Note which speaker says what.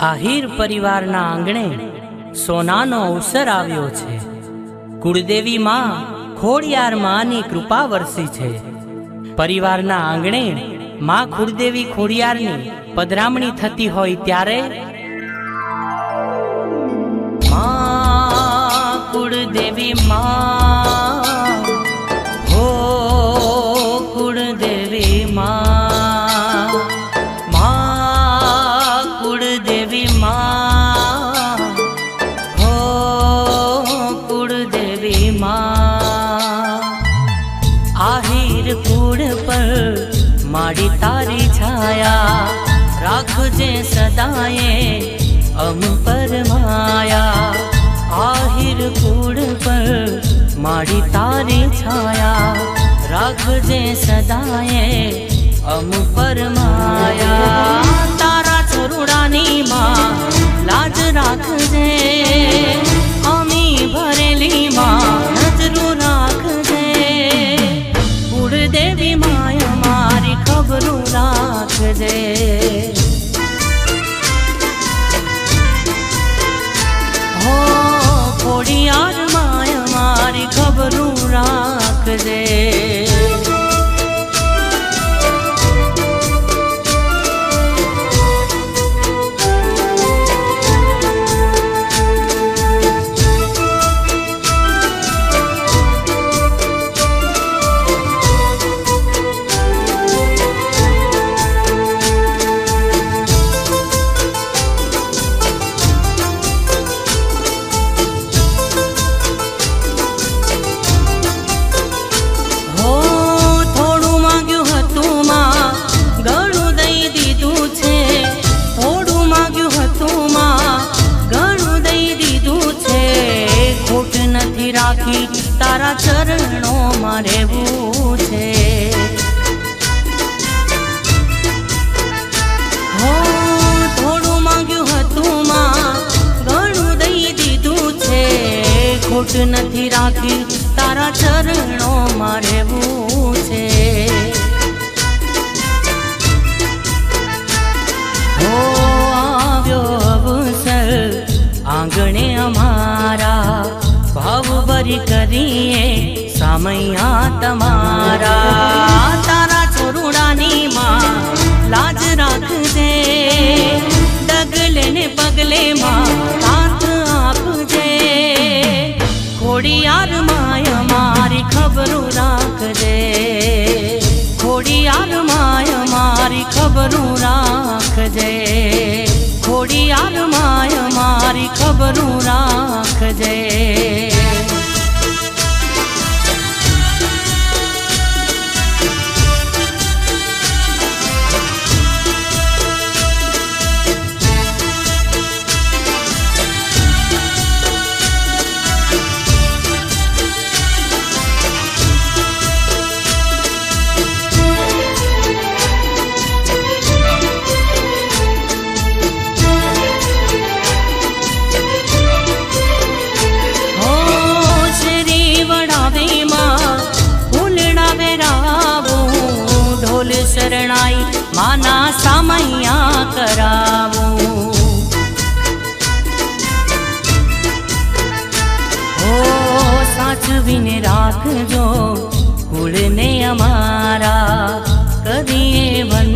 Speaker 1: આહિર પરિવારના આંગણે સોનાનો અવસર આવ્યો છે। કુળદેવી માં ખોડિયાર માની કૃપા વરસી છે। પરિવારના આંગણે માં કુળદેવી ખોડિયારની પધરામણી થતી હોય ત્યારે માં કુળદેવી માં હો કુળદેવી માં કુળદેવી માં હો કુળદેવી માં આહિર કુળ પર માડી તારી છાયા રાખજે સદાએ અમ પર માયા। આહિર કુળ પર માડી તારી છાયા રાખજે સદાએ અમ પર માયા। તારા છોરુડાની માં લાજ રાખજે અમી ભરેલી માં નજરું રાખજે। કુળદેવી માય મારી ખબરું રાખજે। હો ખોડિયાર માય મારી ખબરું રાખજે। તારા ચરણો માં રહેવું છે। હો થોડું માંગ્યું હતું માં ઘણું દઈ દીધું છે। ખોટ નથી રાખી તારા ચરણો માં રહેવું છે। હો આવ્યો અવસર આંગણે અમારા ભાવ ભરી કરીએ સામૈયા તમારા। તારા છોરુડાની માં લાજ રાખજે ડગલે ને પગલે માં સાથ આપજે। ખોડિયાર માય મારી ખબરું રાખજે। ખોડિયાર માય મારી ખબરું રાખજે। ખોડિયાર માય મારી ખબરું રાખજે। શરણાઈ માના સામૈયા કરાવું। હો સાચવીને રાખજો કુળને અમારા કરીએ વન